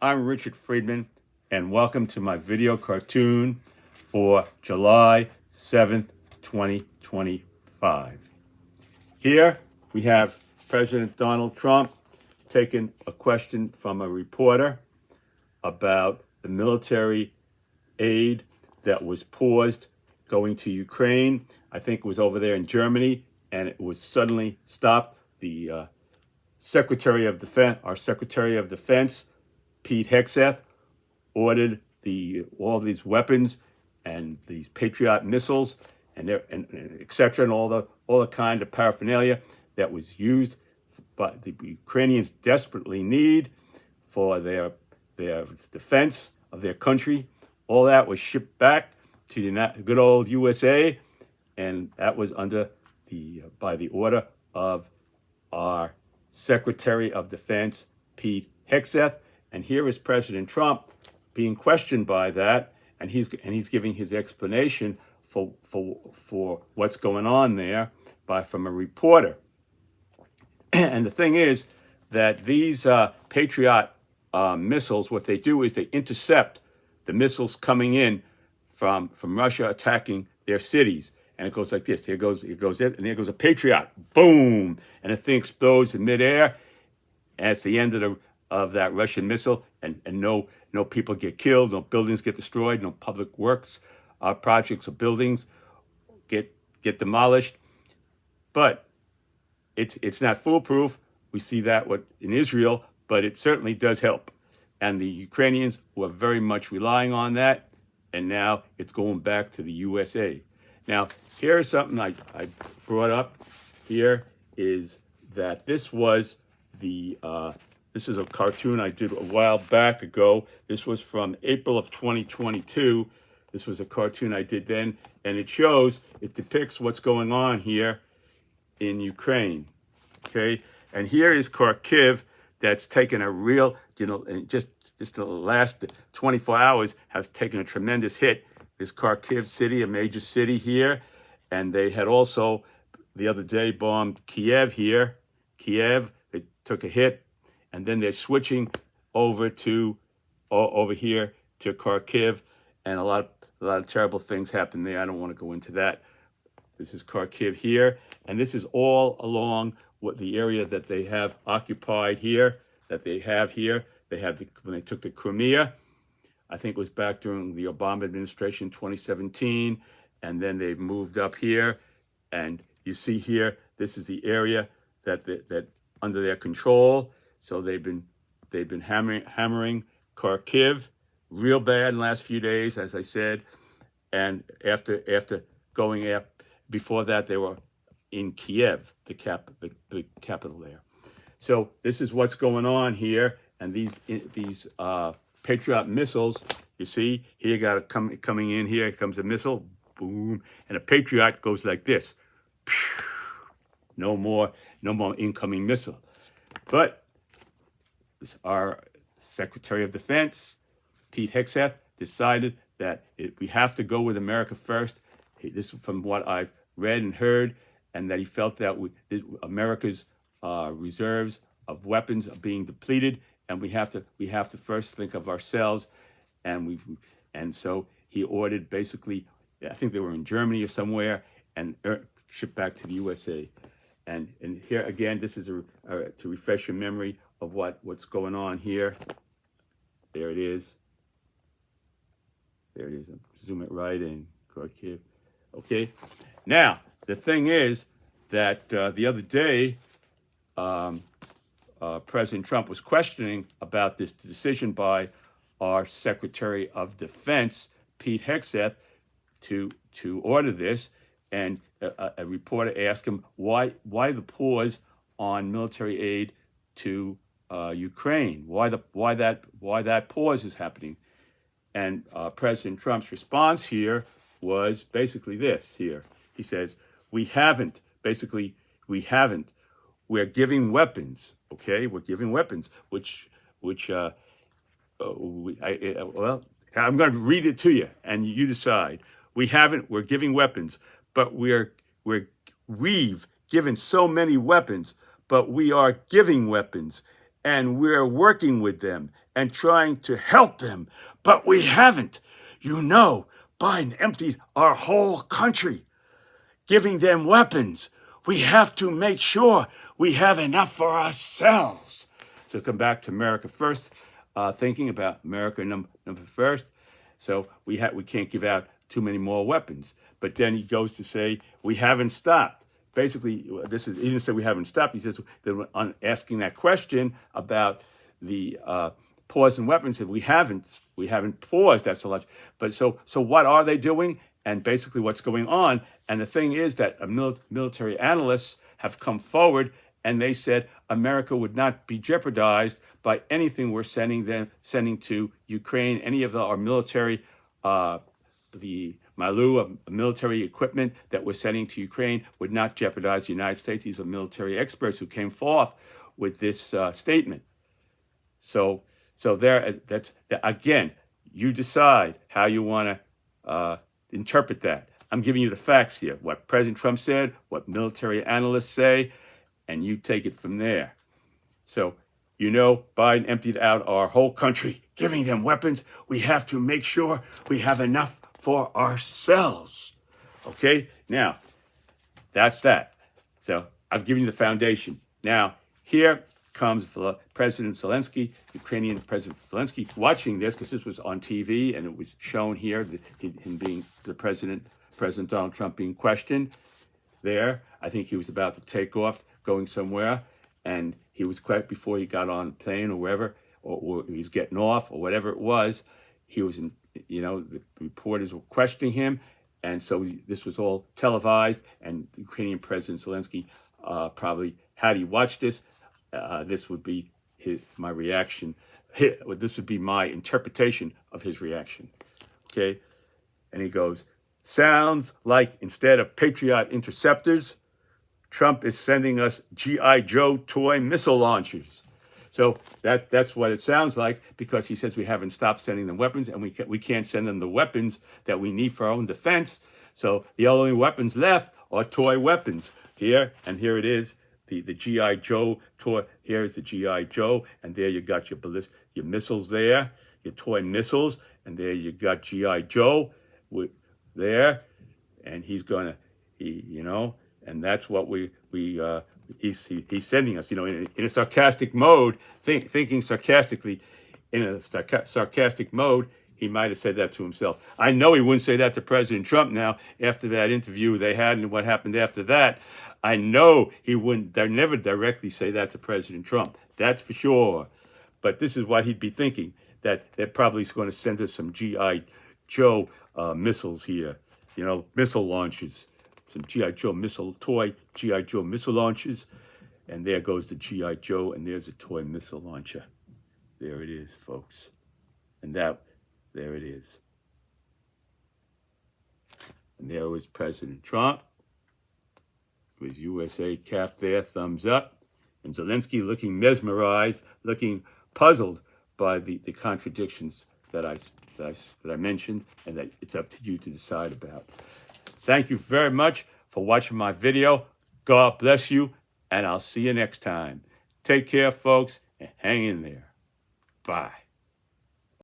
I'm Richard Friedman, and welcome to my video cartoon for July 7th, 2025. Here we have President Donald Trump taking a question from a reporter about the military aid that was paused going to Ukraine. I think it was over there in Germany, and it was suddenly stopped. The Secretary of Defense, our Secretary of Defense, Pete Hegseth, ordered all these weapons and these Patriot missiles and et cetera, and all the kind of paraphernalia that was used by the Ukrainians desperately need for their defense of their country. All that was shipped back to the good old USA, and that was under by the order of our Secretary of Defense, Pete Hegseth. And here is President Trump being questioned by that, and he's giving his explanation for what's going on there from a reporter. And the thing is that these Patriot missiles, what they do is they intercept the missiles coming in from Russia attacking their cities. And it goes like this. Here goes it, and there goes a Patriot. Boom! And the thing explodes in midair, and it's the end of that Russian missile, and no people get killed, no buildings get destroyed, no public works projects or buildings get demolished. But it's not foolproof. We see that in Israel, but it certainly does help. And the Ukrainians were very much relying on that, and now it's going back to the USA. Now, here's something I brought up. Here is that this is a cartoon I did a while back ago. This was from April of 2022. This was a cartoon I did then, and it depicts what's going on here in Ukraine. Okay, and here is Kharkiv, that's taken a real, just the last 24 hours has taken a tremendous hit. This Kharkiv city, a major city here, and they had also the other day bombed Kiev here. Kiev, they took a hit, and then they're switching over here to Kharkiv, and a lot of terrible things happen there. I don't want to go into that. This is Kharkiv here, and this is all along the area that they have occupied here, They have when they took the Crimea. I think it was back during the Obama administration, 2017, and then they've moved up here, and you see here, this is the area that under their control. So they've been hammering Kharkiv real bad in the last few days, as I said, and after going up before that, they were in Kiev, the capital there. So this is what's going on here, and these Patriot missiles, you see, here you got it coming in here. Here comes a missile, boom, and a Patriot goes like this. No more incoming missile. But our Secretary of Defense, Pete Hegseth, decided that we have to go with America first. This is from what I've read and heard, and that he felt that America's reserves of weapons are being depleted, and we have to first think of ourselves, and so he ordered, basically, I think they were in Germany or somewhere, and shipped back to the USA. And here again, this is to refresh your memory of what's going on here. There it is. There it is. Zoom it right in. Kharkiv. Okay. Now the thing is that the other day, President Trump was questioning about this decision by our Secretary of Defense, Pete Hegseth, to order this, and a reporter asked him why the pause on military aid to Ukraine, why that pause is happening, and President Trump's response here was basically this. Here he says, we haven't. We're giving weapons. Okay, we're giving weapons, which I'm going to read it to you, and you decide. We're giving weapons, but we've given so many weapons, but we are giving weapons, and we're working with them, and trying to help them, but we haven't. You know, Biden emptied our whole country, giving them weapons. We have to make sure we have enough for ourselves. So come back to America first, thinking about America number first. So we can't give out too many more weapons. But then he goes to say we haven't stopped. Basically, he didn't say we haven't stopped. He says that on asking that question about the pause in weapons, that we haven't paused. That's so much. But so what are they doing? And basically, what's going on? And the thing is that military analysts have come forward and they said America would not be jeopardized by anything we're sending to Ukraine. Any of our military, the Malu of military equipment that we're sending to Ukraine would not jeopardize the United States. These are military experts who came forth with this statement. So that's again, you decide how you want to interpret that. I'm giving you the facts here, what President Trump said, what military analysts say, and you take it from there. So, you know, Biden emptied out our whole country, giving them weapons. We have to make sure we have enough for ourselves. Okay? Now, that's that. So, I've given you the foundation. Now, here comes President Zelensky, Ukrainian President Zelensky, watching this, because this was on TV and it was shown here, him being the President Donald Trump being questioned there. I think he was about to take off, going somewhere, and he was quite before he got on the plane or wherever, or he was getting off or whatever it was. He was in, the reporters were questioning him, and so this was all televised. And the Ukrainian President Zelensky probably, had he watched this, this would be my reaction. This would be my interpretation of his reaction. Okay, and he goes, sounds like instead of Patriot interceptors, Trump is sending us G.I. Joe toy missile launchers. So that's what it sounds like, because he says we haven't stopped sending them weapons, and we can't send them the weapons that we need for our own defense. So the only weapons left are toy weapons. Here it is, the G.I. Joe toy. Here is the G.I. Joe, and there you got your missiles there, your toy missiles, and there you got G.I. Joe there, and he's gonna, and that's what he's sending us, in a sarcastic mode, thinking sarcastically, in a sarcastic mode. He might have said that to himself. I know he wouldn't say that to President Trump now, after that interview they had and what happened after that. I know he wouldn't, they'd never directly say that to President Trump. That's for sure. But this is what he'd be thinking, that they're probably going to send us some G.I. Joe missiles here, missile launches, some G.I. Joe toy G.I. Joe missile launches, and there goes the G.I. Joe, and there's a toy missile launcher. There it is, folks, and there it is. And there was President Trump, with USA cap there, thumbs up, and Zelensky looking mesmerized, looking puzzled by the contradictions that I mentioned, and that it's up to you to decide about. Thank you very much for watching my video. God bless you, and I'll see you next time. Take care, folks, and hang in there. Bye.